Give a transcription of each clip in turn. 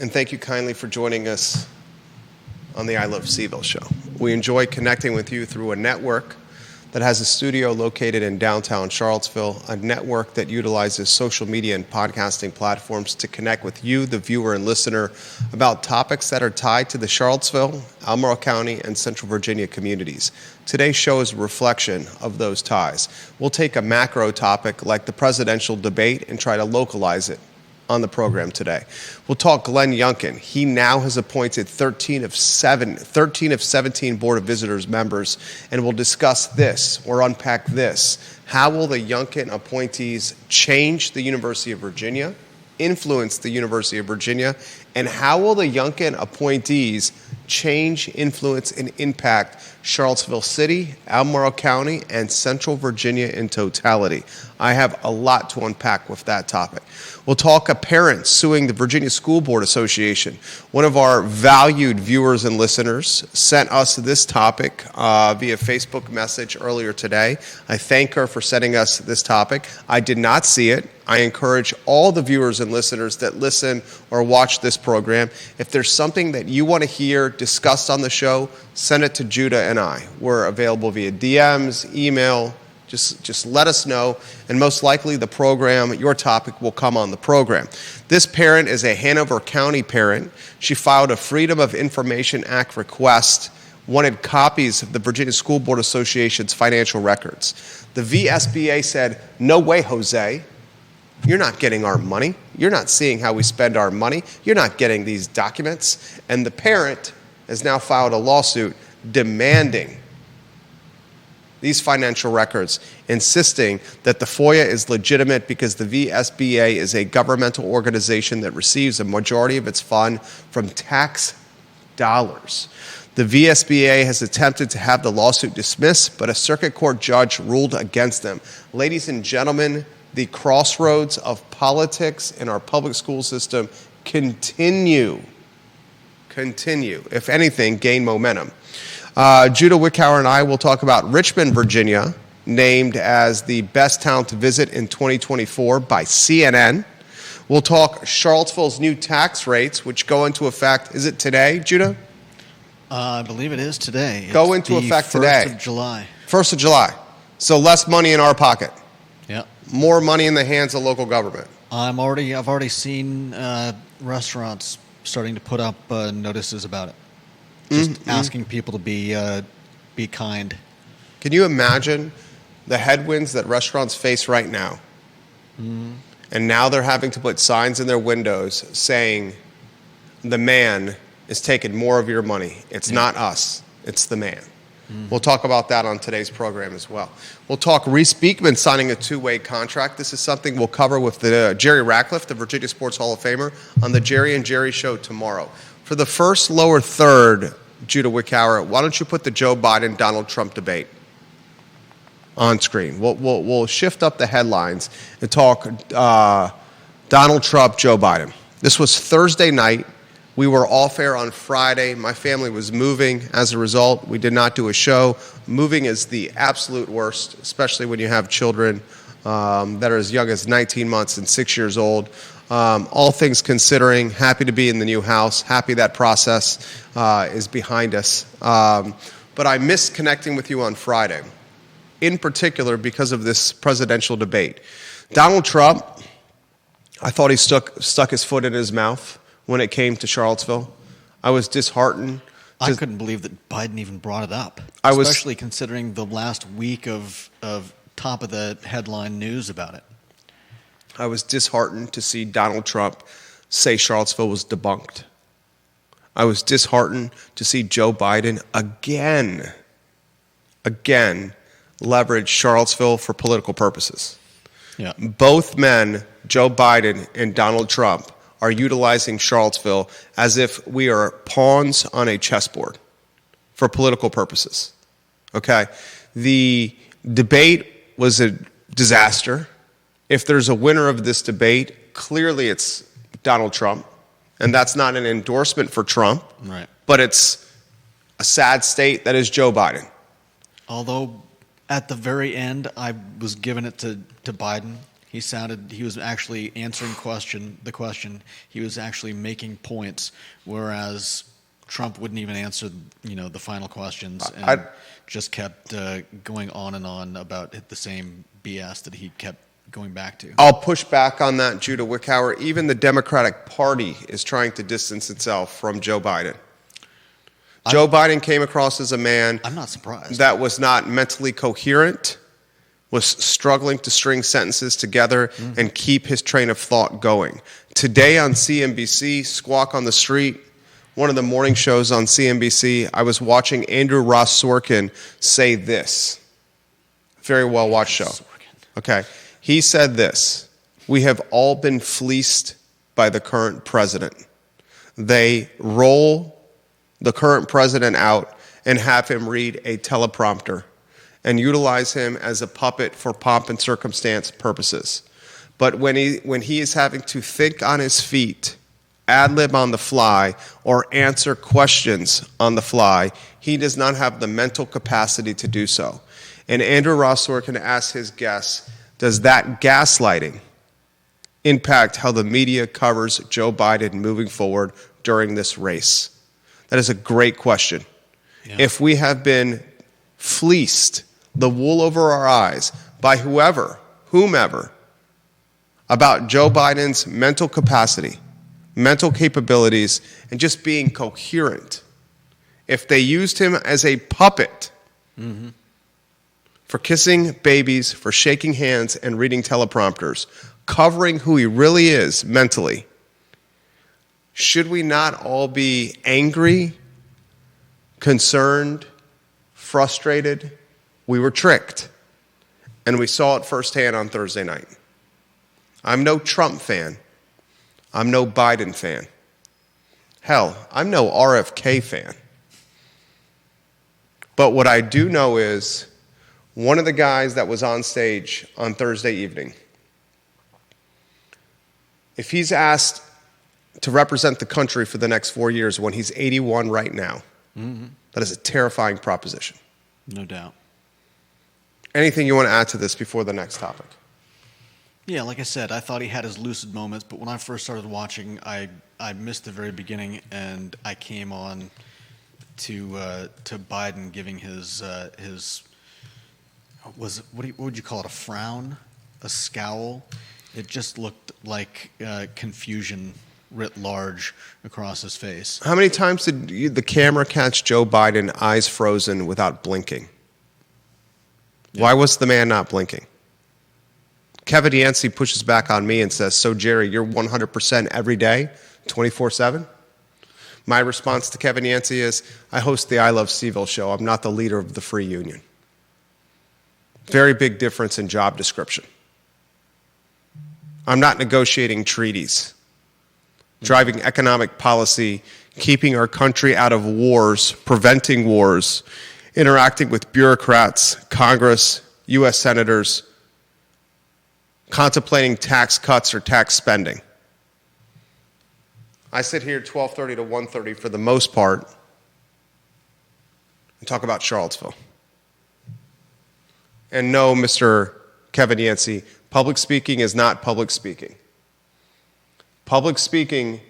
and thank you kindly for joining us on the I Love CVille Show. We enjoy connecting with you through a network that has a studio located in downtown Charlottesville, a network that utilizes social media and podcasting platforms to connect with you, the viewer and listener, about topics that are tied to the Charlottesville, Albemarle County, and Central Virginia communities. Today's show is a reflection of those ties. We'll take a macro topic like the presidential debate and try to localize it on the program today. We'll talk Glenn Youngkin. He now has appointed 13 of 17 Board of Visitors members, and we'll discuss this or unpack this. How will the Youngkin appointees change the University of Virginia, influence the University of Virginia, and how will the Youngkin appointees change, influence, and impact Charlottesville City, Albemarle County, and Central Virginia in totality? I have a lot to unpack with that topic. We'll talk a parent suing the Virginia School Board Association. One of our valued viewers and listeners sent us this topic via Facebook message earlier today. I thank her for sending us this topic. I did not see it. I encourage all the viewers and listeners that listen or watch this program, if there's something that you want to hear discussed on the show, send it to Judah and I. We're available via DMs, email. Just let us know, and most likely the program, your topic, will come on the program. This parent is a Hanover County parent. She filed a Freedom of Information Act request, wanted copies of the Virginia School Board Association's financial records. The VSBA said, "No way, Jose. You're not getting our money. You're not seeing how we spend our money. You're not getting these documents." And the parent has now filed a lawsuit demanding these financial records, insisting that the FOIA is legitimate because the VSBA is a governmental organization that receives a majority of its fund from tax dollars. The VSBA has attempted to have the lawsuit dismissed, but a circuit court judge ruled against them. Ladies and gentlemen, the crossroads of politics in our public school system continue, if anything, gain momentum. Judah Wickhauer and I will talk about Richmond, Virginia, named as the best town to visit in 2024 by CNN. We'll talk Charlottesville's new tax rates, which go into effect, is it today, Judah? I believe it is today. Go into effect today. 1st of July. 1st of July. So less money in our pocket. Yeah. More money in the hands of local government. I've already seen restaurants starting to put up notices about it. Just asking people to be kind. Can you imagine the headwinds that restaurants face right now? And now they're having to put signs in their windows saying, "The man is taking more of your money. It's not us. It's the man." We'll talk about that on today's program as well. We'll talk Reese Beekman signing a two-way contract. This is something we'll cover with the Jerry Ratcliffe, the Virginia Sports Hall of Famer, on the Jerry and Jerry Show tomorrow. For the first lower third, Judah Wickhauer, why don't you put the Joe Biden-Donald Trump debate on screen? We'll shift up the headlines and talk Donald Trump, Joe Biden. This was Thursday night. We were off air on Friday. My family was moving. As a result, we did not do a show. Moving is the absolute worst, especially when you have children that are as young as 19 months and 6 years old. All things considering, happy to be in the new house, happy that process is behind us. But I missed connecting with you on Friday, in particular because of this presidential debate. Donald Trump, I thought he stuck his foot in his mouth when it came to Charlottesville. I was disheartened. I couldn't believe that Biden even brought it up, especially considering the last week of top of the headline news about it. I was disheartened to see Donald Trump say Charlottesville was debunked. I was disheartened to see Joe Biden again leverage Charlottesville for political purposes. Yeah. Both men, Joe Biden and Donald Trump, are utilizing Charlottesville as if we are pawns on a chessboard for political purposes. Okay? The debate was a disaster. If there's a winner of this debate, clearly it's Donald Trump. And that's not an endorsement for Trump, right? But it's a sad state that is Joe Biden. Although at the very end, I was giving it to Biden. He was actually answering the question. He was actually making points, whereas Trump wouldn't even answer, the final questions and just kept going on and on about the same BS that he kept going back to. I'll push back on that, Judah Wickhauer. Even the Democratic Party is trying to distance itself from Joe Biden. Joe Biden came across as a man I'm not surprised. that was not mentally coherent, was struggling to string sentences together and keep his train of thought going. Today on CNBC, Squawk on the Street, one of the morning shows on CNBC, I was watching Andrew Ross Sorkin say this. Very well watched show. Okay. He said this: "We have all been fleeced by the current president. They roll the current president out and have him read a teleprompter and utilize him as a puppet for pomp and circumstance purposes. But when he is having to think on his feet, ad-lib on the fly, or answer questions on the fly, he does not have the mental capacity to do so." And Andrew Ross Sorkin asked his guests, does that gaslighting impact how the media covers Joe Biden moving forward during this race? That is a great question. Yeah. If we have been fleeced, the wool over our eyes, by whomever, about Joe Biden's mental capacity, mental capabilities, and just being coherent, if they used him as a puppet for kissing babies, for shaking hands and reading teleprompters, covering who he really is mentally, should we not all be angry, concerned, frustrated? We were tricked, and we saw it firsthand on Thursday night. I'm no Trump fan. I'm no Biden fan. Hell, I'm no RFK fan. But what I do know is one of the guys that was on stage on Thursday evening, if he's asked to represent the country for the next 4 years when he's 81 right now, that is a terrifying proposition. No doubt. Anything you want to add to this before the next topic? Yeah, like I said, I thought he had his lucid moments, but when I first started watching, I missed the very beginning, and I came on to Biden giving his what would you call it, a frown, a scowl? It just looked like confusion writ large across his face. How many times did the camera catch Joe Biden eyes frozen without blinking? Yeah. Why was the man not blinking? Kevin Yancey pushes back on me and says, "So Jerry, you're 100% every day, 24/7?" My response to Kevin Yancey is, I host the I Love CVille Show. I'm not the leader of the Free Union. Very big difference in job description. I'm not negotiating treaties, driving economic policy, keeping our country out of wars, preventing wars, interacting with bureaucrats, Congress, U.S. senators, contemplating tax cuts or tax spending. I sit here 12:30 to 1:30 for the most part and talk about Charlottesville. And no, Mr. Kevin Yancey, public speaking is not public speaking. Public speaking,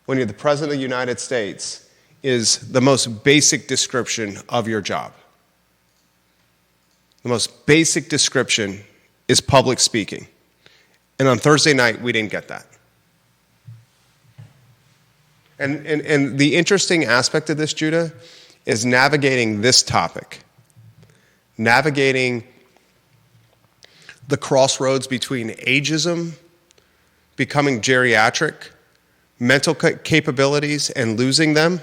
when you're the President of the United States, is the most basic description of your job. The most basic description is public speaking. And on Thursday night, we didn't get that. And the interesting aspect of this, Judah, is navigating this topic. Navigating the crossroads between ageism, becoming geriatric, mental capabilities, and losing them.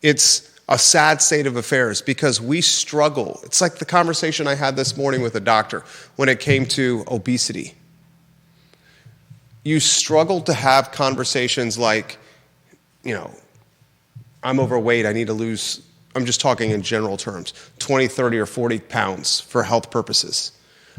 It's a sad state of affairs because we struggle. It's like the conversation I had this morning with a doctor when it came to obesity. You struggle to have conversations like, I'm overweight, I need to lose, I'm just talking in general terms, 20, 30, or 40 pounds for health purposes.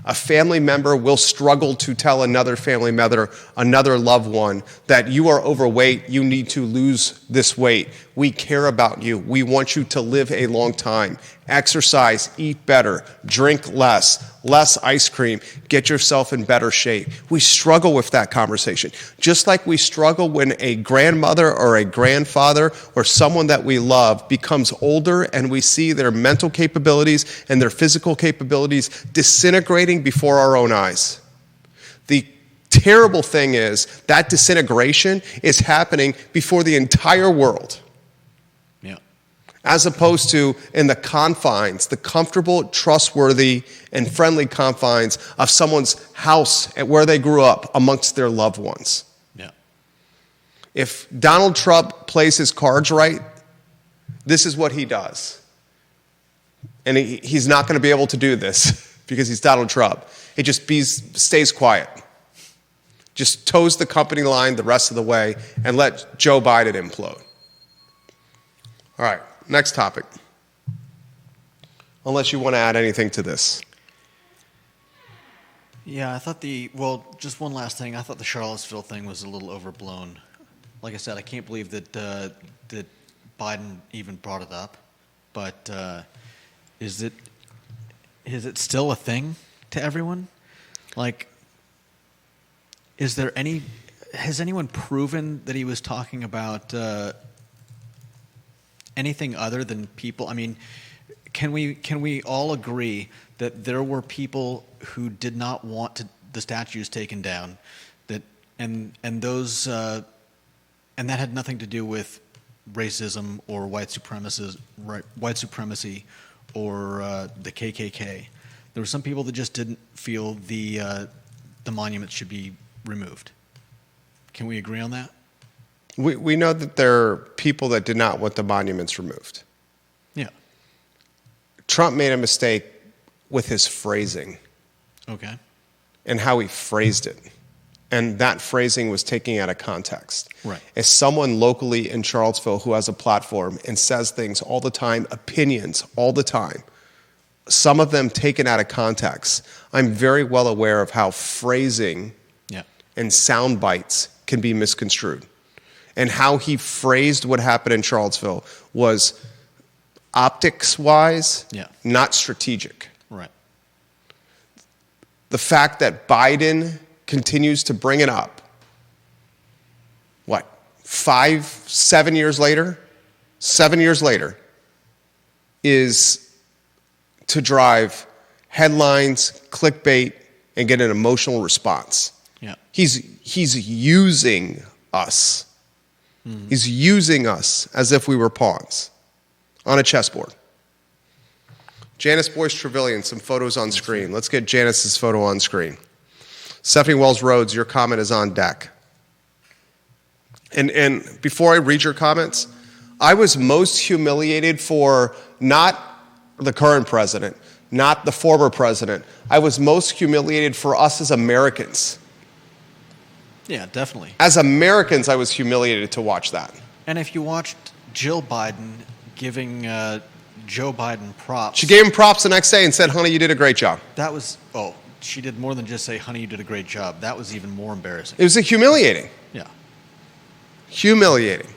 A family member will struggle to tell another family member, another loved one, that you are overweight, you need to lose this weight, we care about you. We want you to live a long time. Exercise, eat better, drink less ice cream, get yourself in better shape. We struggle with that conversation. Just like we struggle when a grandmother or a grandfather or someone that we love becomes older and we see their mental capabilities and their physical capabilities disintegrating before our own eyes. The terrible thing is that disintegration is happening before the entire world. Yeah. As opposed to in the confines, the comfortable, trustworthy, and friendly confines of someone's house and where they grew up amongst their loved ones. Yeah. If Donald Trump plays his cards right, this is what he does. And he's not going to be able to do this because he's Donald Trump. He just stays quiet. Just toes the company line the rest of the way and let Joe Biden implode. All right, next topic. Unless you want to add anything to this. Yeah, I thought just one last thing. I thought the Charlottesville thing was a little overblown. Like I said, I can't believe that that Biden even brought it up. But is it still a thing to everyone? Like, has anyone proven that he was talking about anything other than people? I mean, can we all agree that there were people who did not want the statues taken down, and that had nothing to do with racism or white supremacy or the KKK. There were some people that just didn't feel the monument should be removed. Can we agree on that? We know that there are people that did not want the monuments removed. Yeah. Trump made a mistake with his phrasing. Okay. And how he phrased it. And that phrasing was taken out of context. Right. As someone locally in Charlottesville who has a platform and says things all the time, opinions all the time, some of them taken out of context, I'm very well aware of how phrasing and sound bites can be misconstrued. And how he phrased what happened in Charlottesville was optics-wise, not strategic. Right. The fact that Biden continues to bring it up, 7 years later? 7 years later, is to drive headlines, clickbait, and get an emotional response. Yeah. He's using us. Mm. He's using us as if we were pawns on a chessboard. Janice Boyce Trevelyan, some photos on screen. Let's get Janice's photo on screen. Stephanie Wells Rhodes, your comment is on deck. And before I read your comments, I was most humiliated for not the current president, not the former president. I was most humiliated for us as Americans. Yeah, definitely. As Americans, I was humiliated to watch that. And if you watched Jill Biden giving Joe Biden props. She gave him props the next day and said, honey, you did a great job. That was, she did more than just say, honey, you did a great job. That was even more embarrassing. It was humiliating. Yeah. Humiliating.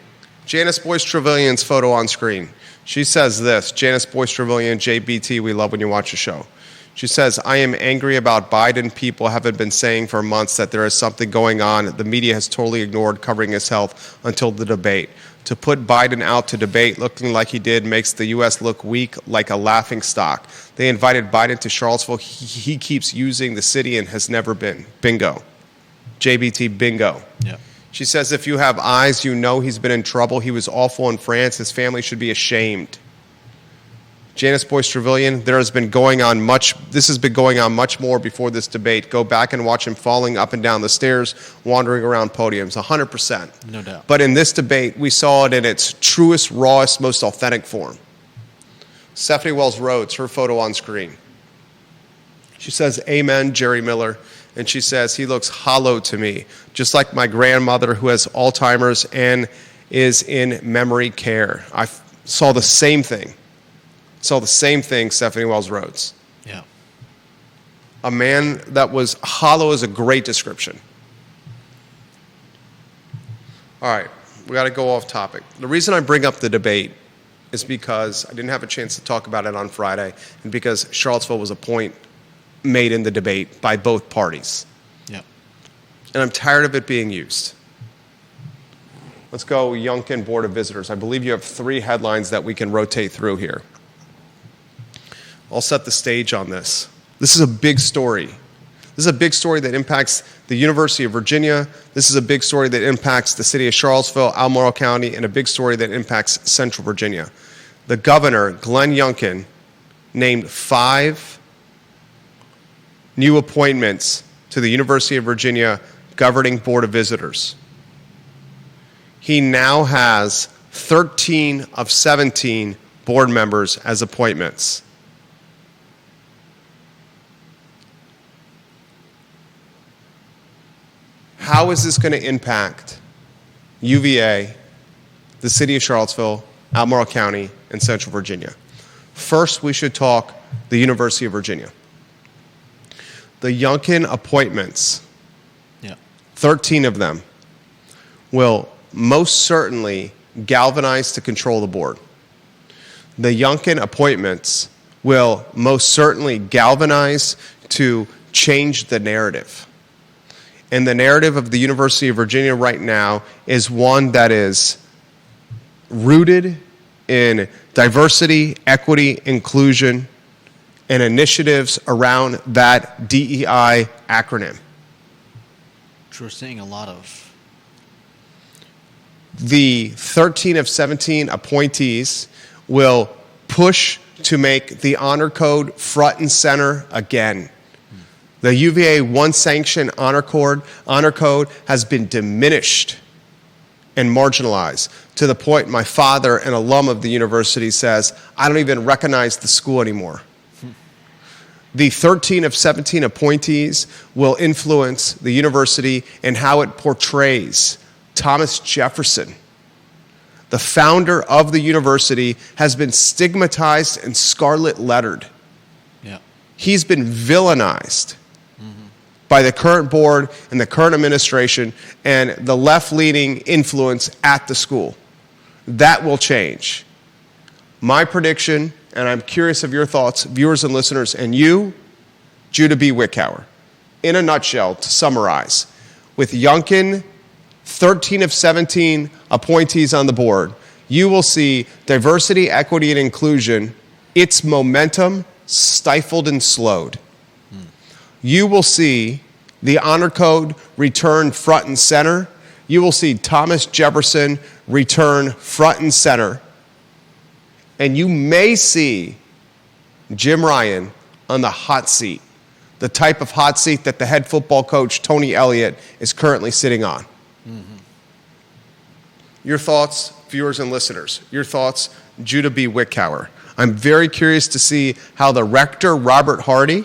Janice Boyce Trevelyan's photo on screen. She says this, Janice Boyce Trevelyan, JBT, we love when you watch the show. She says, I am angry about Biden. People haven't been saying for months that there is something going on. The media has totally ignored covering his health until the debate. To put Biden out to debate looking like he did makes the U.S. look weak, like a laughing stock. They invited Biden to Charlottesville. He keeps using the city and has never been. Bingo. JBT, bingo. Yeah. She says, if you have eyes, you know he's been in trouble. He was awful in France. His family should be ashamed. Janice Boyce Trevelyan, this has been going on much more before this debate. Go back and watch him falling up and down the stairs, wandering around podiums, 100%. No doubt. But in this debate, we saw it in its truest, rawest, most authentic form. Stephanie Wells Rhodes, her photo on screen. She says, amen, Jerry Miller. And she says, he looks hollow to me, just like my grandmother who has Alzheimer's and is in memory care. I saw the same thing. Stephanie Wells Rhodes. Yeah. A man that was hollow is a great description. All right, We got to go off topic. The reason I bring up the debate is because I didn't have a chance to talk about it on Friday, and because Charlottesville was a point made in the debate by both parties. Yep. And I'm tired of it being used. Let's go Youngkin Board of Visitors. I believe you have 3 headlines that we can rotate through here. I'll set the stage on this. This is a big story. This is a big story that impacts the University of Virginia. This is a big story that impacts the city of Charlottesville, Albemarle County, and a big story that impacts Central Virginia. The governor, Glenn Youngkin, named 5 new appointments to the University of Virginia Governing Board of Visitors. He now has 13 of 17 board members as appointments. How is this going to impact UVA, the city of Charlottesville, Albemarle County, and Central Virginia? First, we should talk the University of Virginia. The Youngkin appointments, 13 of them, will most certainly galvanize to control the board. The Youngkin appointments will most certainly galvanize to change the narrative. And the narrative of the University of Virginia right now is one that is rooted in diversity, equity, inclusion, and initiatives around that DEI acronym. Which we're seeing a lot of. The 13 of 17 appointees will push to make the honor code front and center again. The UVA one-sanction honor code has been diminished and marginalized to the point my father, an alum of the university, says, I don't even recognize the school anymore. The 13 of 17 appointees will influence the university in how it portrays Thomas Jefferson. The founder of the university has been stigmatized and scarlet lettered. Yeah. He's been villainized by the current board and the current administration and the left-leaning influence at the school. That will change. My prediction, and I'm curious of your thoughts, viewers and listeners, and you, Judah B. Wickhauer, in a nutshell, to summarize, with Youngkin, 13 of 17 appointees on the board, you will see diversity, equity, and inclusion, its momentum stifled and slowed. You will see the honor code return front and center. You will see Thomas Jefferson return front and center. And you may see Jim Ryan on the hot seat, the type of hot seat that the head football coach, Tony Elliott, is currently sitting on. Your thoughts, viewers and listeners. Your thoughts, Judah B. Wickhauer. I'm very curious to see how the rector, Robert Hardy,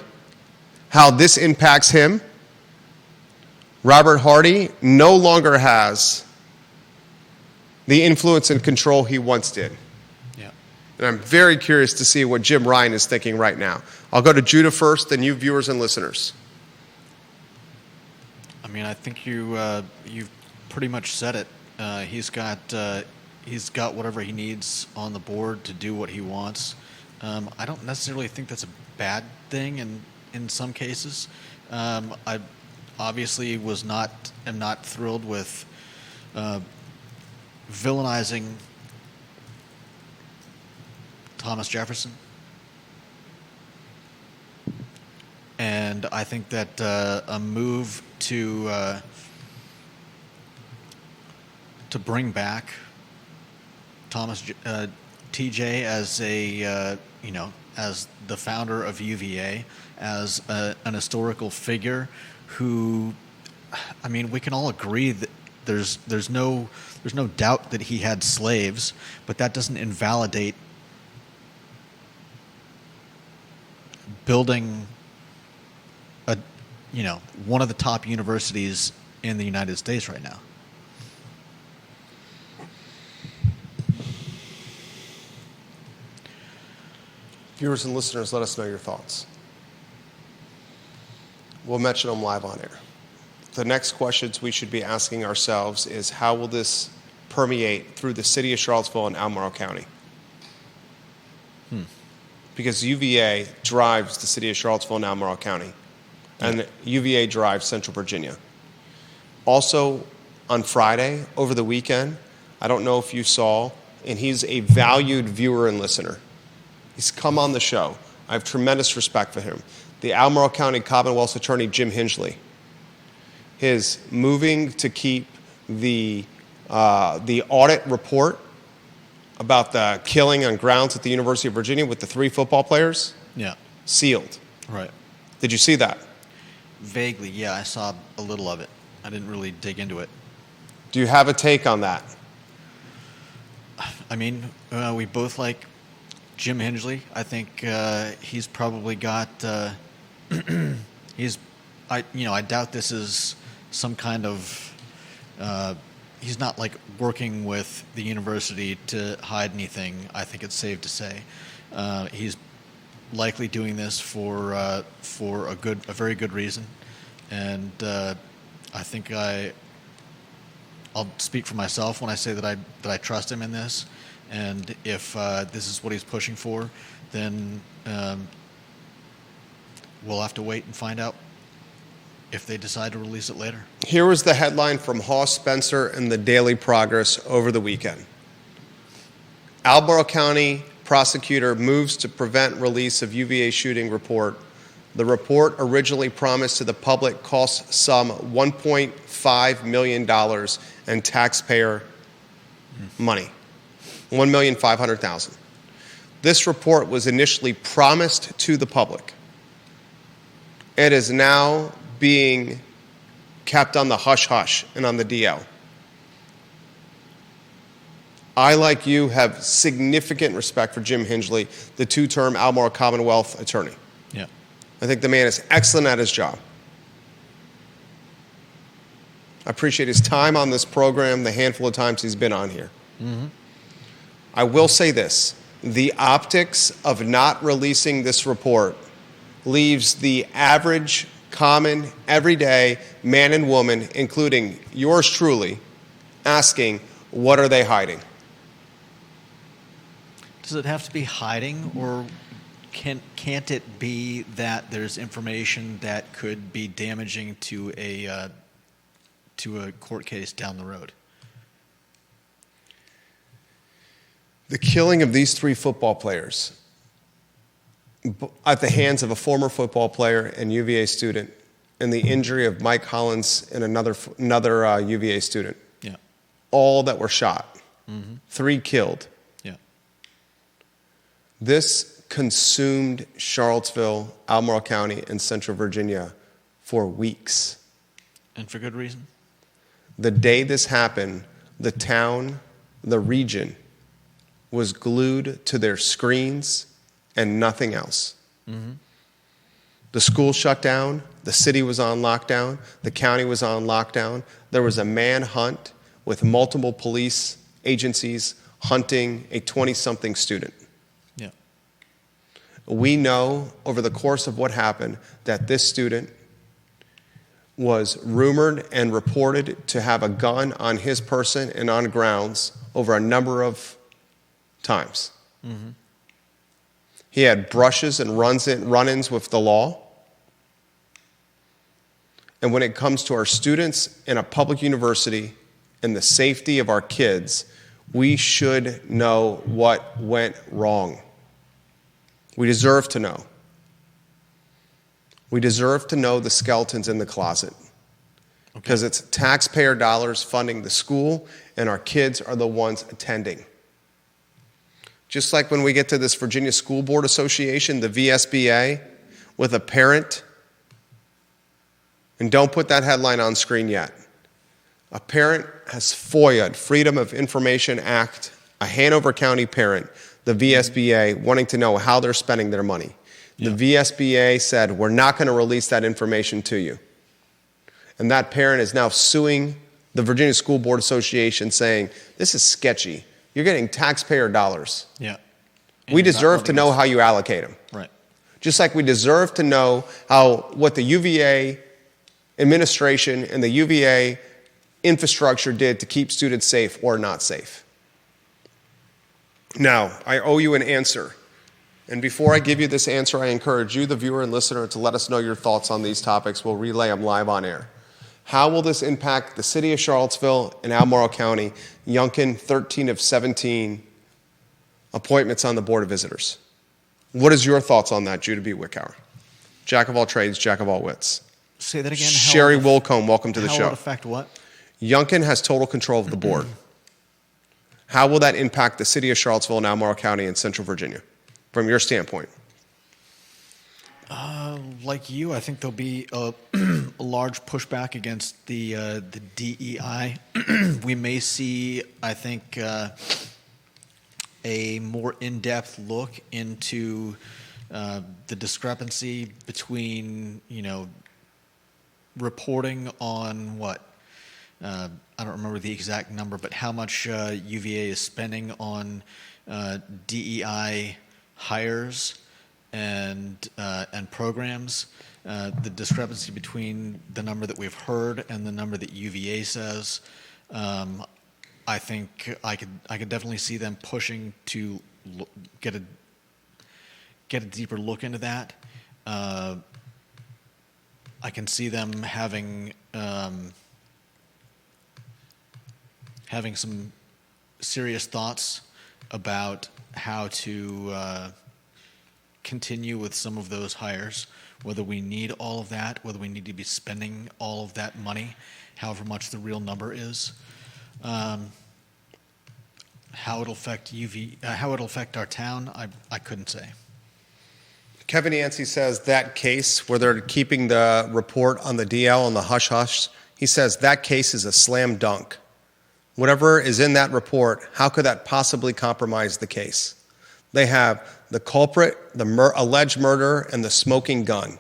how this impacts him. Robert Hardy no longer has the influence and control he once did. Yeah. And I'm very curious to see what Jim Ryan is thinking right now. I'll go to Judah first, then you viewers and listeners. I mean, I think you've pretty much said it. He's got whatever he needs on the board to do what he wants. I don't necessarily think that's a bad thing in some cases. I obviously am not thrilled with villainizing Thomas Jefferson. And I think that a move to bring back Thomas TJ as as the founder of UVA, as an historical figure who, I mean, we can all agree that there's no doubt that he had slaves, but that doesn't invalidate building one of the top universities in the United States right now. Viewers and listeners, let us know your thoughts. We'll mention them live on air. The next questions we should be asking ourselves is, how will this permeate through the city of Charlottesville and Albemarle County. Because UVA drives the city of Charlottesville and Albemarle County, and UVA drives Central Virginia. Also, on Friday, over the weekend, I don't know if you saw, and he's a valued viewer and listener. He's come on the show. I have tremendous respect for him. The Albemarle County Commonwealth's Attorney, Jim Hingley, is moving to keep the audit report about the killing on grounds at the University of Virginia with the 3 football players sealed. Right. Did you see that? Vaguely, yeah. I saw a little of it. I didn't really dig into it. Do you have a take on that? I mean, we both like Jim Hingley. I think he's probably got. I doubt this is some kind of. He's not like working with the university to hide anything. I think it's safe to say he's likely doing this for a very good reason, and I think I'll speak for myself when I say that I trust him in this, and if this is what he's pushing for, then we'll have to wait and find out if they decide to release it later. Here was the headline from Haw Spencer in the Daily Progress over the weekend. Albemarle County prosecutor moves to prevent release of UVA shooting report. The report, originally promised to the public, costs some $1.5 million in taxpayer money, $1,500,000. This report was initially promised to the public. It is now being kept on the hush-hush and on the DL. I, like you, have significant respect for Jim Hingley, the 2-term Albemarle Commonwealth attorney. Yeah. I think the man is excellent at his job. I appreciate his time on this program, the handful of times he's been on here. Mm-hmm. I will say this. The optics of not releasing this report leaves the average, common, everyday man and woman, including yours truly, asking, what are they hiding? Does it have to be hiding, or can't it be that there's information that could be damaging to a court case down the road? The killing of these 3 football players at the hands of a former football player and UVA student, and the injury of Mike Hollins and another UVA student, all that were shot, 3 killed. This consumed Charlottesville, Albemarle County, and Central Virginia for weeks. And for good reason. The day this happened, the town, the region, was glued to their screens and nothing else. Mm-hmm. The school shut down. The city was on lockdown. The county was on lockdown. There was a manhunt with multiple police agencies hunting a 20-something student. We know over the course of what happened that this student was rumored and reported to have a gun on his person and on grounds over a number of times. Mm-hmm. He had brushes and run-ins with the law. And when it comes to our students in a public university and the safety of our kids, we should know what went wrong. We deserve to know. We deserve to know the skeletons in the closet. Because it's taxpayer dollars funding the school, and our kids are the ones attending. Just like when we get to this Virginia School Board Association, the VSBA, with a parent, and don't put that headline on screen yet. A parent has FOIA'd, Freedom of Information Act, a Hanover County parent, the VSBA, wanting to know how they're spending their money. The VSBA said, we're not going to release that information to you. And that parent is now suing the Virginia School Board Association, saying, this is sketchy. You're getting taxpayer dollars. Yeah. We deserve to know how you allocate them. Right. Just like we deserve to know what the UVA administration and the UVA infrastructure did to keep students safe or not safe. Now, I owe you an answer. And before I give you this answer, I encourage you, the viewer and listener, to let us know your thoughts on these topics. We'll relay them live on air. How will this impact the city of Charlottesville and Albemarle County? Youngkin, 13 of 17 appointments on the Board of Visitors. What is your thoughts on that, Judah B. Wickower? Jack of all trades, jack of all wits. Say that again. Sherry Wilcombe, welcome to the show. How will it affect what? Youngkin has total control of the board. How will that impact the city of Charlottesville and Albemarle County and Central Virginia, from your standpoint? Like you, I think there'll be a large pushback against the DEI. We may see, I think, a more in-depth look into the discrepancy between, reporting on what? I don't remember the exact number, but how much UVA is spending on DEI hires and programs. The discrepancy between the number that we've heard and the number that UVA says. I think I could definitely see them pushing to get a deeper look into that. I can see them having some serious thoughts about how to continue with some of those hires, whether we need all of that, whether we need to be spending all of that money, however much the real number is. How it'll affect how it'll affect our town, I couldn't say. Kevin Yancey says that case where they're keeping the report on the DL and the hush-hush, he says that case is a slam dunk. Whatever is in that report, how could that possibly compromise the case? They have the culprit, the alleged murder, and the smoking gun.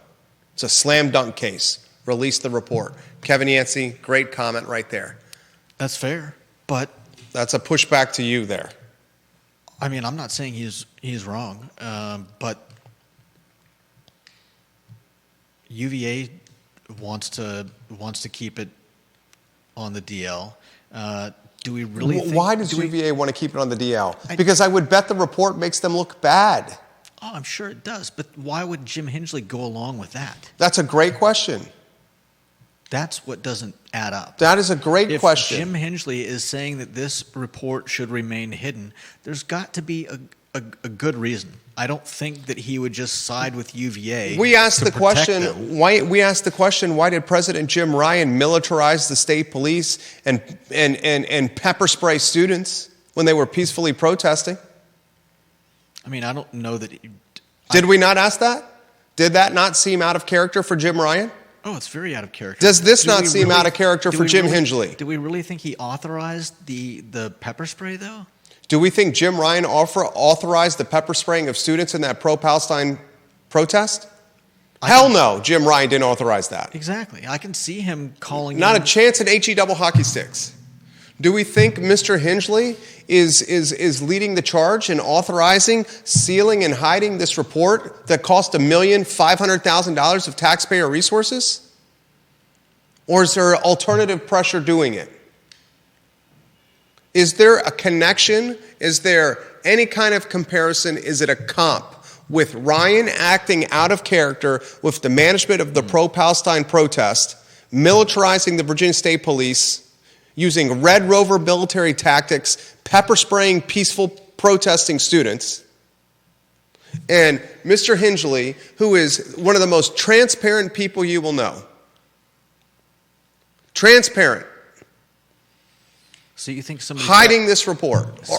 It's a slam dunk case. Release the report. Kevin Yancey, great comment right there. That's fair, but that's a pushback to you there. I mean, I'm not saying he's wrong, but UVA wants to keep it on the DL. Do we really? Why does UVA want to keep it on the DL? Because I would bet the report makes them look bad. Oh, I'm sure it does. But why would Jim Hingley go along with that? That's a great question. That's what doesn't add up. That is a great question. If Jim Hingley is saying that this report should remain hidden, there's got to be a good reason. I don't think that he would just side with UVA. We asked the question. Why did President Jim Ryan militarize the state police and pepper spray students when they were peacefully protesting? I mean, I don't know that. Did we not ask that? Did that not seem out of character for Jim Ryan? Oh, it's very out of character. Does this not seem out of character for Jim Hingley? Do we really think he authorized the pepper spray, though? Do we think Jim Ryan authorized the pepper spraying of students in that pro-Palestine protest? Hell no, Jim Ryan didn't authorize that. Exactly. I can see him calling. Not a chance at HE double hockey sticks. Do we think Mr. Hingley is leading the charge in authorizing, sealing, and hiding this report that cost $1,500,000 of taxpayer resources? Or is there alternative pressure doing it? Is there a connection? Is there any kind of comparison? Is it a comp with Ryan acting out of character with the management of the pro-Palestine protest, militarizing the Virginia State Police, using Red Rover military tactics, pepper spraying peaceful protesting students, and Mr. Hingley, who is one of the most transparent people you will know. Transparent. So you think somebody hiding this report?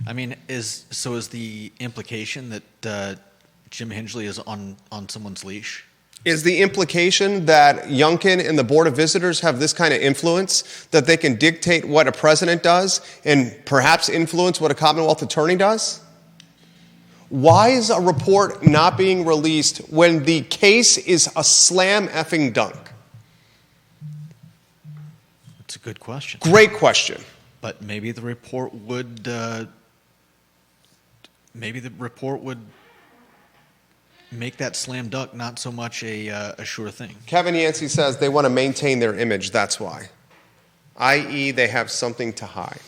I mean, is the implication that Jim Hingley is on someone's leash? Is the implication that Youngkin and the Board of Visitors have this kind of influence that they can dictate what a president does and perhaps influence what a Commonwealth attorney does? Why is a report not being released when the case is a slam effing dunk? That's a good question. Great question. But maybe the report would. Make that slam dunk not so much a sure thing. Kevin Yancey says they want to maintain their image. That's why. i.e., they have something to hide.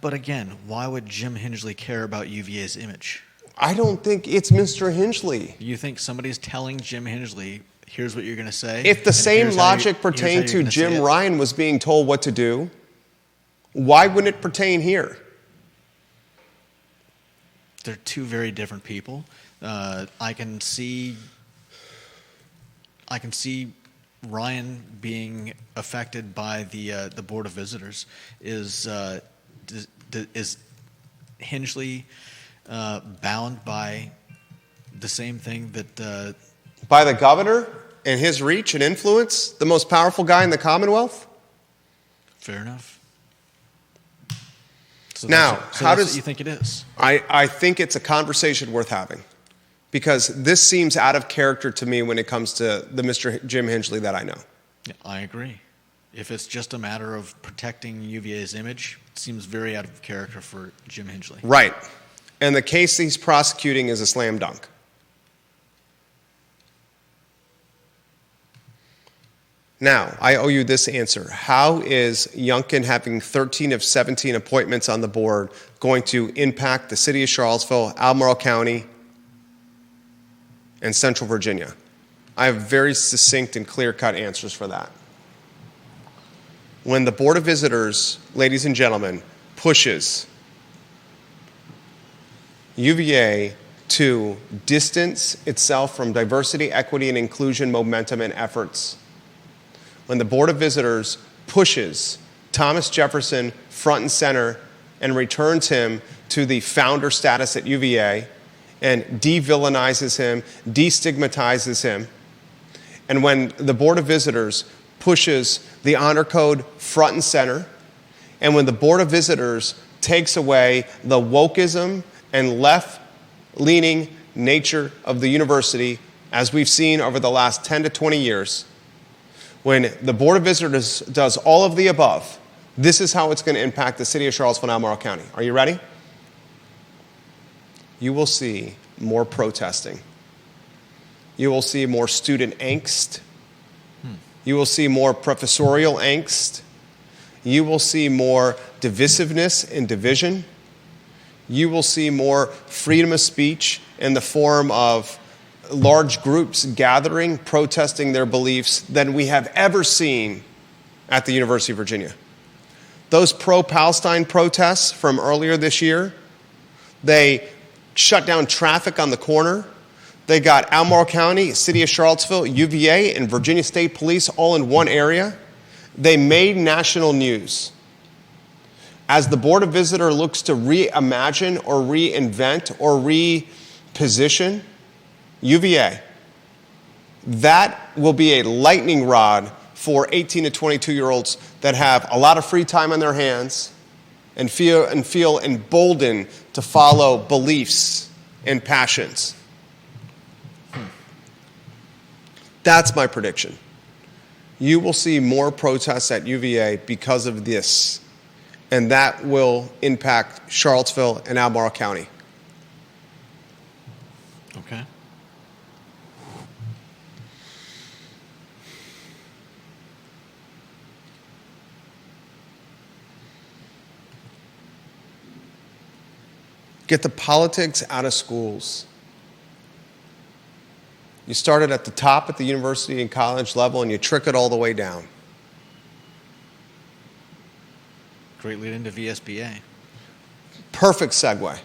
But again, why would Jim Hingley care about UVA's image? I don't think it's Mr. Hingley. You think somebody's telling Jim Hingley, here's what you're going to say? If the same logic pertained to Jim Ryan was being told what to do, why wouldn't it pertain here? They're two very different people. I can see Ryan being affected by the Board of Visitors. Is Hingley bound by the same thing that by the governor and his reach and influence, the most powerful guy in the Commonwealth? Fair enough. So now, how does what you think it is? I think it's a conversation worth having, because this seems out of character to me when it comes to the Mr. Jim Hingley that I know. Yeah, I agree. If it's just a matter of protecting UVA's image, it seems very out of character for Jim Hingley. Right. And the case he's prosecuting is a slam dunk. Now, I owe you this answer. How is Youngkin having 13 of 17 appointments on the board going to impact the city of Charlottesville, Albemarle County, and Central Virginia? I have very succinct and clear-cut answers for that. When the Board of Visitors, ladies and gentlemen, pushes UVA to distance itself from diversity, equity, and inclusion momentum and efforts, when the Board of Visitors pushes Thomas Jefferson front and center and returns him to the founder status at UVA and de-villainizes him, destigmatizes him, and when the Board of Visitors pushes the honor code front and center, and when the Board of Visitors takes away the wokeism and left-leaning nature of the university, as we've seen over the last 10 to 20 years, when the Board of Visitors does all of the above, this is how it's going to impact the city of Charlottesville and Albemarle County. Are you ready? You will see more protesting. You will see more student angst. You will see more professorial angst. You will see more divisiveness and division. You will see more freedom of speech in the form of large groups gathering, protesting their beliefs than we have ever seen at the University of Virginia. Those pro-Palestine protests from earlier this year, they shut down traffic on the corner. They got Albemarle County, City of Charlottesville, UVA, and Virginia State Police all in one area. They made national news. As the Board of Visitors looks to reimagine or reinvent or reposition UVA, that will be a lightning rod for 18 to 22-year-olds that have a lot of free time on their hands and feel emboldened to follow beliefs and passions. That's my prediction. You will see more protests at UVA because of this, and that will impact Charlottesville and Albemarle County. Okay. Get the politics out of schools. You started at the top at the university and college level, and you trick it all the way down. Great lead into VSBA. Perfect segue.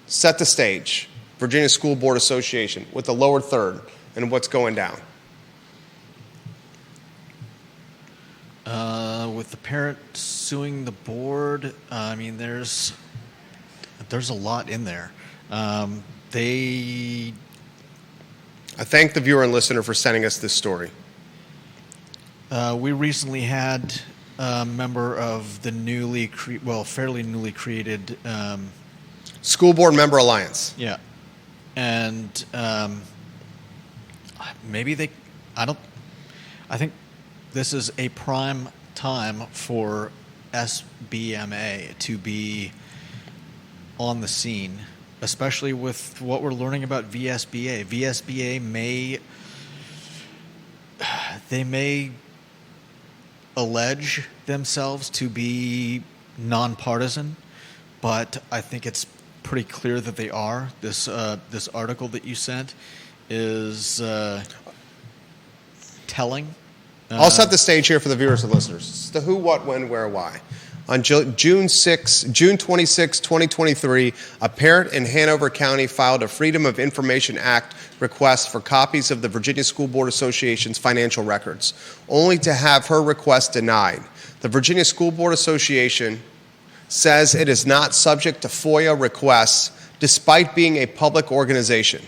Set the stage. Virginia School Board Association with the lower third and what's going down. With the parent suing the board, I mean, there's a lot in there. I thank the viewer and listener for sending us this story. We recently had a member of the fairly newly created School Board Member Alliance. Yeah, and maybe I think this is a prime time for SBMA to be on the scene, especially with what we're learning about VSBA. VSBA may allege themselves to be nonpartisan, but I think it's pretty clear that they are. This article that you sent is telling. I'll set the stage here for the viewers and listeners. It's the who, what, when, where, why. On June 26, 2023, a parent in Hanover County filed a Freedom of Information Act request for copies of the Virginia School Board Association's financial records, only to have her request denied. The Virginia School Board Association says it is not subject to FOIA requests despite being a public organization.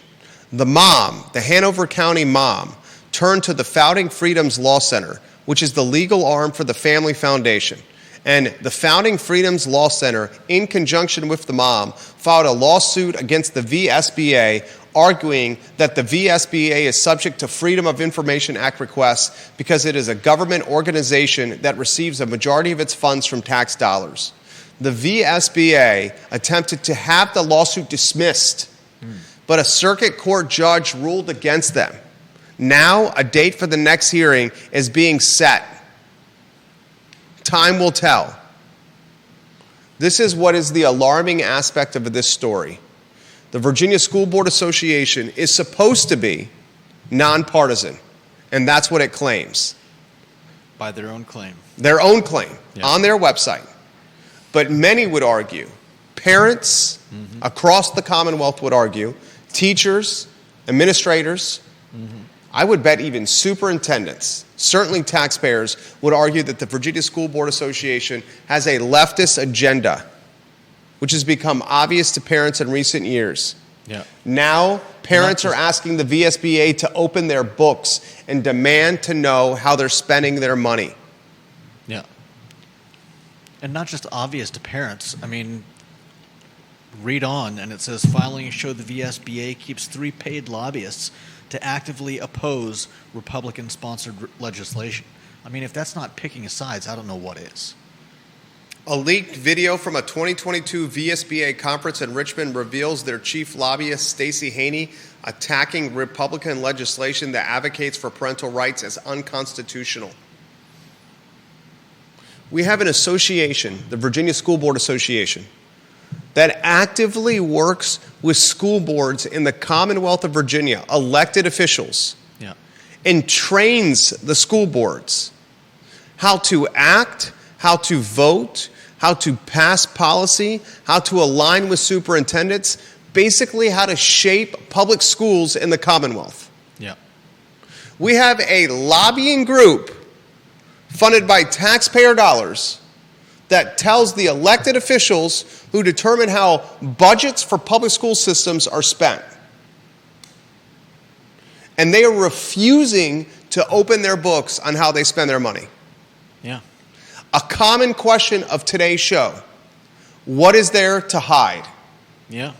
The mom, the Hanover County mom, turned to the Founding Freedoms Law Center, which is the legal arm for the Family Foundation. And the Founding Freedoms Law Center, in conjunction with the mom, filed a lawsuit against the VSBA, arguing that the VSBA is subject to Freedom of Information Act requests because it is a government organization that receives a majority of its funds from tax dollars. The VSBA attempted to have the lawsuit dismissed, but a circuit court judge ruled against them. Now, a date for the next hearing is being set. Time will tell. This is what is the alarming aspect of this story. The Virginia School Board Association is supposed to be nonpartisan, and that's what it claims. By their own claim. Their own claim, yeah, on their website. But many would argue, parents across the Commonwealth would argue, teachers, administrators, I would bet even superintendents, certainly taxpayers, would argue that the Virginia School Board Association has a leftist agenda, which has become obvious to parents in recent years. Yeah. Now, parents are asking the VSBA to open their books and demand to know how they're spending their money. Yeah. And not just obvious to parents. I mean, read on, and it says, filings show the VSBA keeps 3 paid lobbyists to actively oppose Republican-sponsored legislation. I mean, if that's not picking sides, I don't know what is. A leaked video from a 2022 VSBA conference in Richmond reveals their chief lobbyist, Stacey Haney, attacking Republican legislation that advocates for parental rights as unconstitutional. We have an association, the Virginia School Board Association, that actively works with school boards in the Commonwealth of Virginia, elected officials, and trains the school boards how to act, how to vote, how to pass policy, how to align with superintendents, basically how to shape public schools in the Commonwealth. Yeah. We have a lobbying group funded by taxpayer dollars that tells the elected officials who determine how budgets for public school systems are spent. And they are refusing to open their books on how they spend their money. Yeah. A common question of today's show, what is there to hide? Yeah.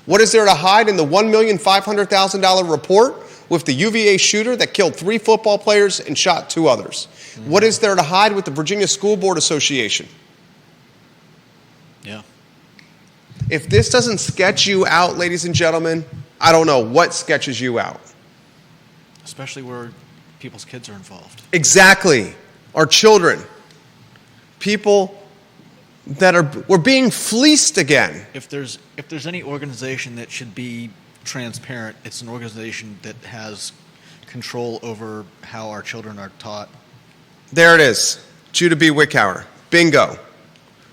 What is there to hide in the $1,500,000 report with the UVA shooter that killed 3 football players and shot 2 others? What is there to hide with the Virginia School Board Association? Yeah. If this doesn't sketch you out, ladies and gentlemen, I don't know what sketches you out. Especially where people's kids are involved. Exactly. Our children. People that we're being fleeced again. If there's any organization that should be transparent, it's an organization that has control over how our children are taught. There it is. Judah B. Wickhauer. Bingo.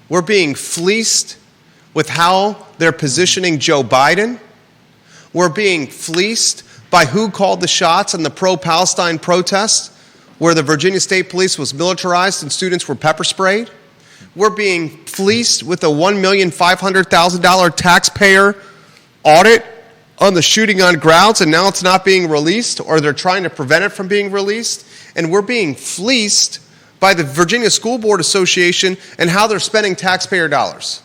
We're being fleeced with how they're positioning Joe Biden. We're being fleeced by who called the shots in the pro-Palestine protests where the Virginia State Police was militarized and students were pepper sprayed. We're being fleeced with a $1,500,000 taxpayer audit on the shooting on grounds, and now it's not being released, or they're trying to prevent it from being released. And we're being fleeced by the Virginia School Board Association and how they're spending taxpayer dollars.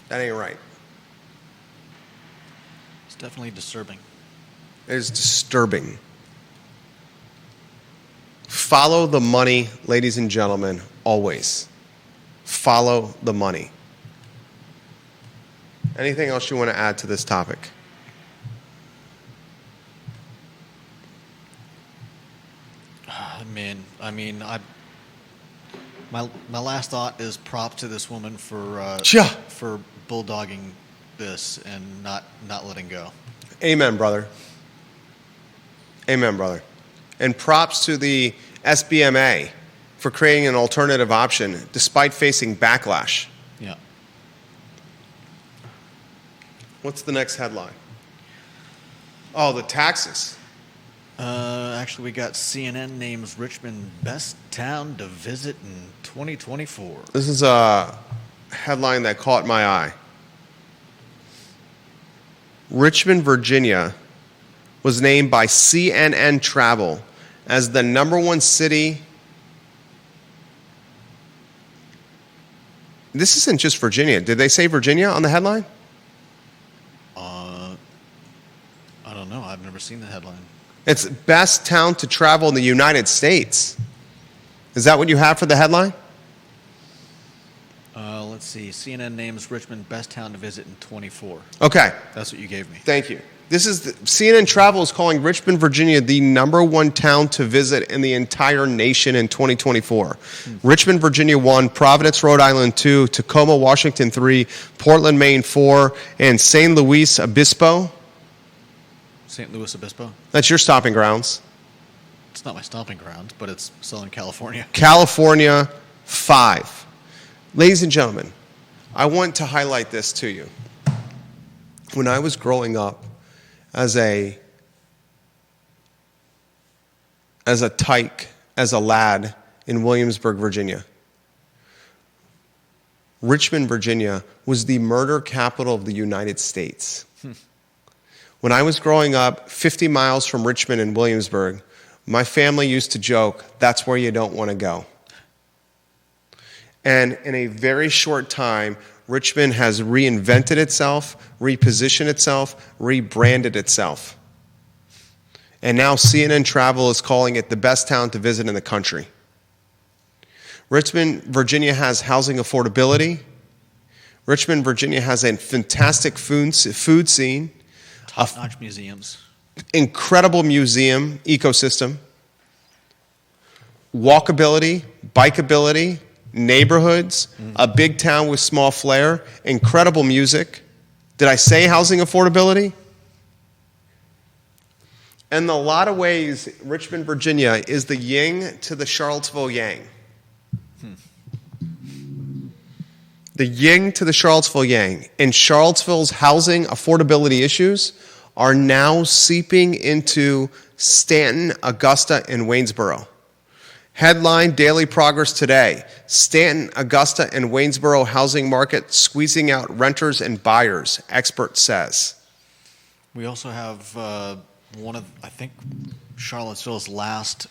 That ain't right. It's definitely disturbing. It is disturbing. Follow the money, ladies and gentlemen, always. Follow the money. Anything else you want to add to this topic? Man, I mean, my last thought is prop to this woman for bulldogging this and not letting go. Amen, brother. Amen, brother. And props to the SBMA for creating an alternative option despite facing backlash. Yeah. What's the next headline? Oh, the taxes. Actually, we got CNN names Richmond best town to visit in 2024. This is a headline that caught my eye. Richmond, Virginia was named by CNN Travel as the #1 city. This isn't just Virginia. Did they say Virginia on the headline? I don't know. I've never seen the headline. It's best town to travel in the United States. Is that what you have for the headline? Let's see. CNN names Richmond best town to visit in 24. Okay. That's what you gave me. Thank you. CNN Travel is calling Richmond, Virginia the #1 town to visit in the entire nation in 2024. Richmond, Virginia 1, Providence, Rhode Island 2, Tacoma, Washington 3, Portland, Maine 4, and St. Louis Obispo. St. Louis Obispo? That's your stopping grounds. It's not my stomping grounds, but it's Southern California. California 5. Ladies and gentlemen, I want to highlight this to you. When I was growing up as a tyke, as a lad in Williamsburg, Virginia, Richmond, Virginia was the murder capital of the United States. When I was growing up 50 miles from Richmond and Williamsburg, my family used to joke, that's where you don't want to go. And in a very short time, Richmond has reinvented itself, repositioned itself, rebranded itself. And now CNN Travel is calling it the best town to visit in the country. Richmond, Virginia has housing affordability. Richmond, Virginia has a fantastic food scene. Top-notch museums. Incredible museum ecosystem. Walkability, bikeability, neighborhoods, a big town with small flair, incredible music. Did I say housing affordability? In a lot of ways, Richmond, Virginia is the yin to the Charlottesville yang. The yin to the Charlottesville yang. And Charlottesville's housing affordability issues are now seeping into Stanton, Augusta, and Waynesboro. Headline Daily Progress today. Stanton, Augusta, and Waynesboro housing market squeezing out renters and buyers, expert says. We also have one of, I think, Charlottesville's last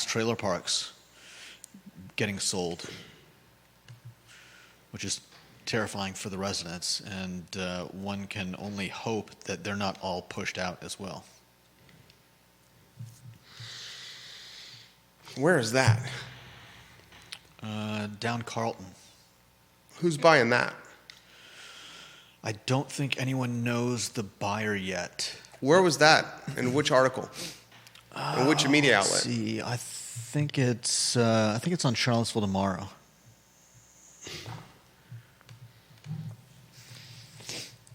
trailer parks getting sold, which is terrifying for the residents, and one can only hope that they're not all pushed out as well. Where is that? Down Carlton. Who's buying that? I don't think anyone knows the buyer yet. Where was that? In which article? In which media outlet? Let's see, I think it's on Charlottesville Tomorrow.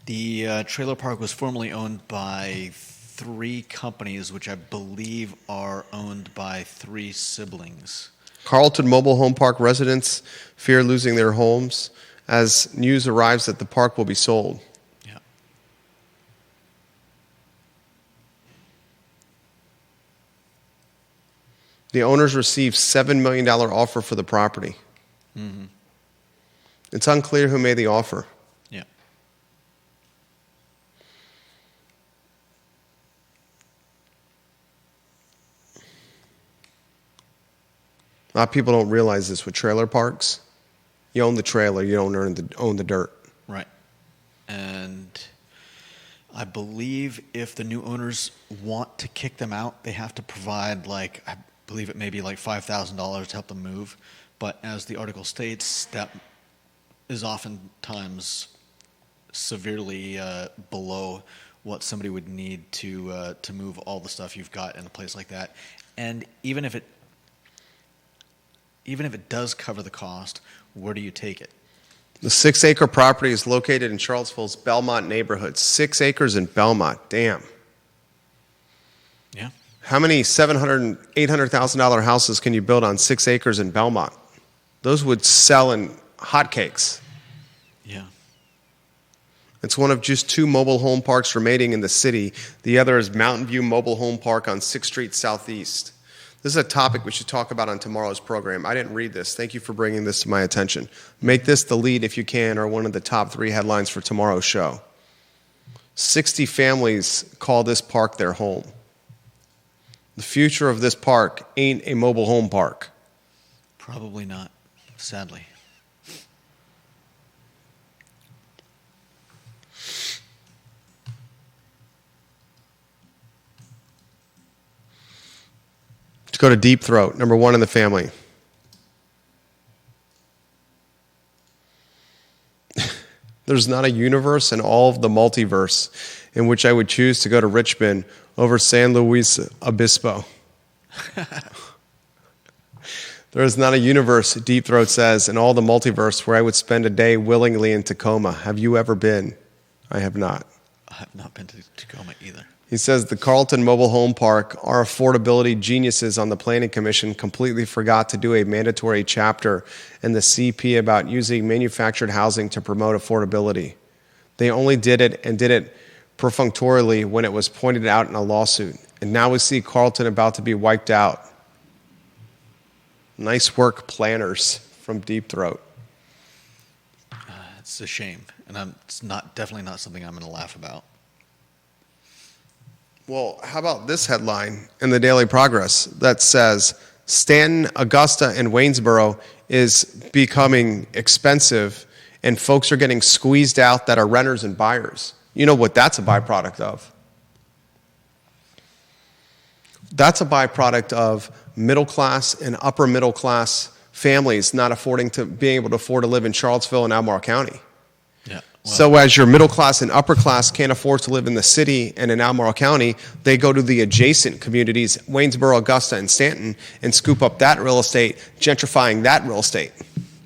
The trailer park was formerly owned by 3 companies, which I believe are owned by 3 siblings. Carlton Mobile Home Park residents fear losing their homes as news arrives that the park will be sold. Yeah. The owners received $7 million offer for the property. Mm-hmm. It's unclear who made the offer. Yeah. A lot of people don't realize this with trailer parks. You own the trailer, you don't own the dirt. Right. And I believe if the new owners want to kick them out, they have to provide, like, I believe it may be like $5,000 to help them move. But as the article states, that is oftentimes severely below what somebody would need to move all the stuff you've got in a place like that. And even if it does cover the cost, where do you take it? The 6-acre property is located in Charlottesville's Belmont neighborhood. 6 acres in Belmont. Damn. Yeah. How many $700,000 and $800,000 houses can you build on 6 acres in Belmont? Those would sell in hotcakes. Yeah. It's one of just 2 mobile home parks remaining in the city. The other is Mountain View Mobile Home Park on 6th Street Southeast. This is a topic we should talk about on tomorrow's program. I didn't read this. Thank you for bringing this to my attention. Make this the lead, if you can, or one of the top 3 headlines for tomorrow's show. 60 families call this park their home. The future of this park ain't a mobile home park. Probably not, sadly. Let's go to Deep Throat, number 1 in the family. There's not a universe in all of the multiverse in which I would choose to go to Richmond over San Luis Obispo. There is not a universe, Deep Throat says, in all the multiverse where I would spend a day willingly in Tacoma. Have you ever been? I have not. I have not been to Tacoma either. He says the Carlton Mobile Home Park, our affordability geniuses on the Planning Commission completely forgot to do a mandatory chapter in the CP about using manufactured housing to promote affordability. They only did it and did it perfunctorily when it was pointed out in a lawsuit. And now we see Carlton about to be wiped out. Nice work, planners, from Deep Throat. It's a shame, and it's definitely not something I'm going to laugh about. Well, how about this headline in the Daily Progress that says, Stanton, Augusta, and Waynesboro is becoming expensive, and folks are getting squeezed out that are renters and buyers. You know what that's a byproduct of? That's a byproduct of middle class and upper middle class families not being able to afford to live in Charlottesville and Albemarle County. Yeah. Well, So as your middle class and upper class can't afford to live in the city and in Albemarle County, they go to the adjacent communities, Waynesboro, Augusta, and Stanton, and scoop up that real estate, gentrifying that real estate.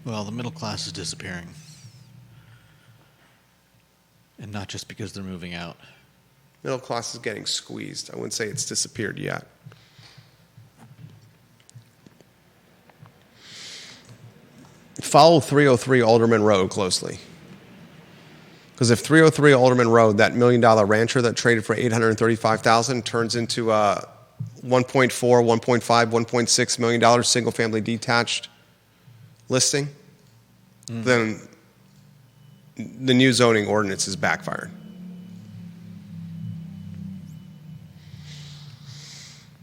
well, the middle class is disappearing. And not just because they're moving out. Middle class is getting squeezed. I wouldn't say it's disappeared yet. Follow 303 Alderman Road closely. Because if 303 Alderman Road, that $1 million rancher that traded for $835,000, turns into a $1.4, $1.5, $1.6 million single-family detached listing, then the new zoning ordinance is backfired.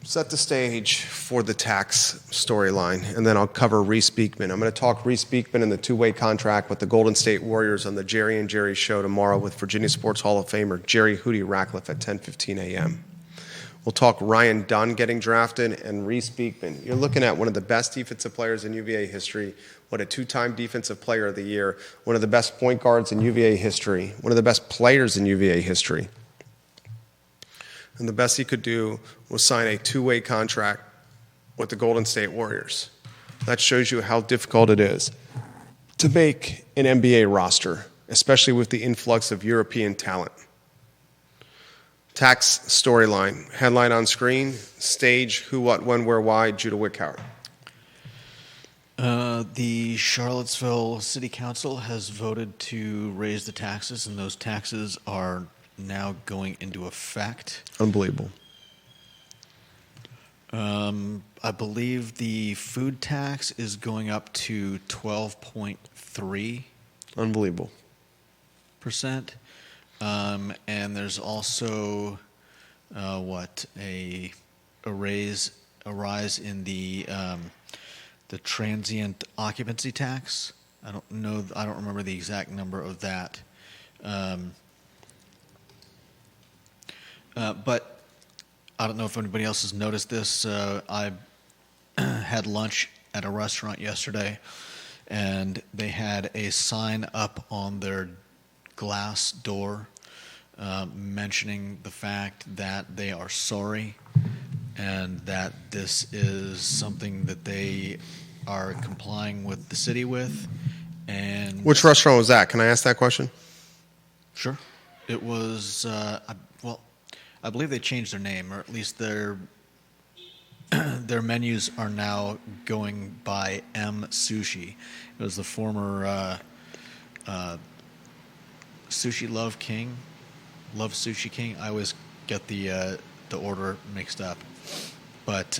Set the stage for the tax storyline, and then I'll cover Reese Beekman. I'm going to talk Reese Beekman and the two-way contract with the Golden State Warriors on the Jerry and Jerry Show tomorrow with Virginia Sports Hall of Famer Jerry Hootie Ratcliffe at 10:15 a.m. We'll talk Ryan Dunn getting drafted and Reese Beekman. You're looking at one of the best defensive players in UVA history, a two-time Defensive Player of the Year, one of the best point guards in UVA history, one of the best players in UVA history. And the best he could do was sign a two-way contract with the Golden State Warriors. That shows you how difficult it is to make an NBA roster, especially with the influx of European talent. Tax storyline, headline on screen, stage, who, what, when, where, why, Judah Wickhauer. The Charlottesville City Council has voted to raise the taxes, and those taxes are now going into effect. Unbelievable. I believe the food tax is going up to 12.3%. Unbelievable. And there's also a rise in the transient occupancy tax. I don't remember the exact number of that. But I don't know if anybody else has noticed this. I had lunch at a restaurant yesterday, and they had a sign up on their glass door mentioning the fact that they are sorry and that this is something that they are complying with the city with. And Which restaurant was that? Can I ask that question? Sure. It was, I believe they changed their name, or at least their menus are now going by M Sushi. It was the former Sushi Love Sushi King. I always get the order mixed up, but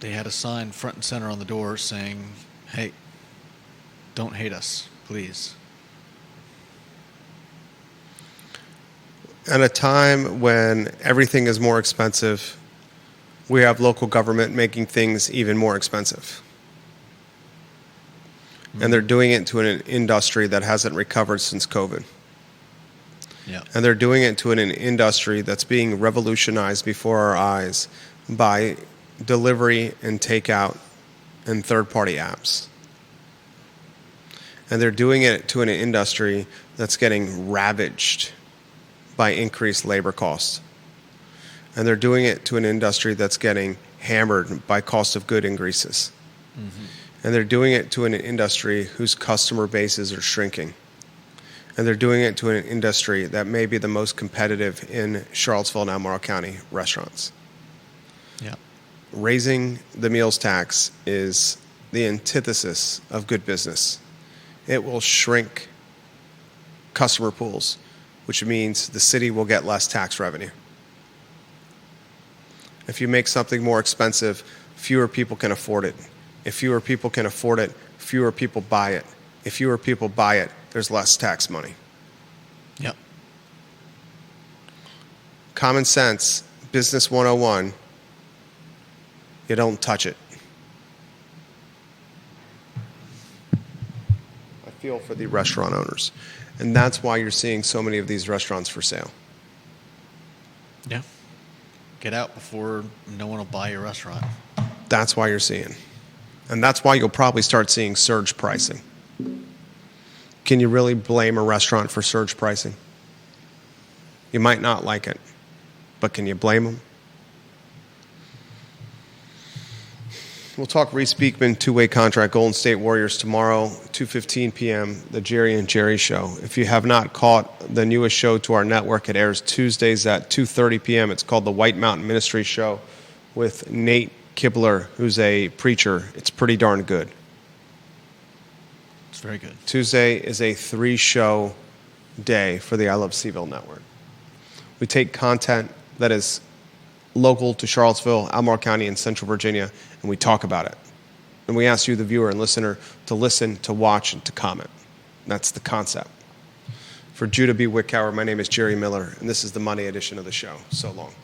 they had a sign front and center on the door saying, "Hey, don't hate us, please." At a time when everything is more expensive, we have local government making things even more expensive. And they're doing it to an industry that hasn't recovered since COVID. Yeah. And they're doing it to an industry that's being revolutionized before our eyes by delivery and takeout and third-party apps. And they're doing it to an industry that's getting ravaged by increased labor costs. And they're doing it to an industry that's getting hammered by cost of good increases. Mm-hmm. And they're doing it to an industry whose customer bases are shrinking. And they're doing it to an industry that may be the most competitive in Charlottesville and Albemarle County restaurants. Yeah. Raising the meals tax is the antithesis of good business. It will shrink customer pools, which means the city will get less tax revenue. If you make something more expensive, fewer people can afford it. If fewer people can afford it, fewer people buy it. If fewer people buy it, there's less tax money. Yep. Common sense, business 101, you don't touch it. I feel for the restaurant owners. And that's why you're seeing so many of these restaurants for sale. Yeah. Get out before no one will buy your restaurant. That's why you're seeing. And that's why you'll probably start seeing surge pricing. Can you really blame a restaurant for surge pricing? You might not like it, but can you blame them? We'll talk Reese Beekman, two-way contract, Golden State Warriors tomorrow, 2:15 p.m., the Jerry and Jerry Show. If you have not caught the newest show to our network, it airs Tuesdays at 2:30 p.m. It's called the White Mountain Ministry Show with Nate Kibler, who's a preacher. It's pretty darn good. It's very good. Tuesday is a 3-show day for the I Love CVille Network. We take content that is local to Charlottesville, Albemarle County, and Central Virginia, and we talk about it. And we ask you, the viewer and listener, to listen, to watch, and to comment. That's the concept. For Judah B. Wickower, my name is Jerry Miller, and this is the Monday edition of the show. So long.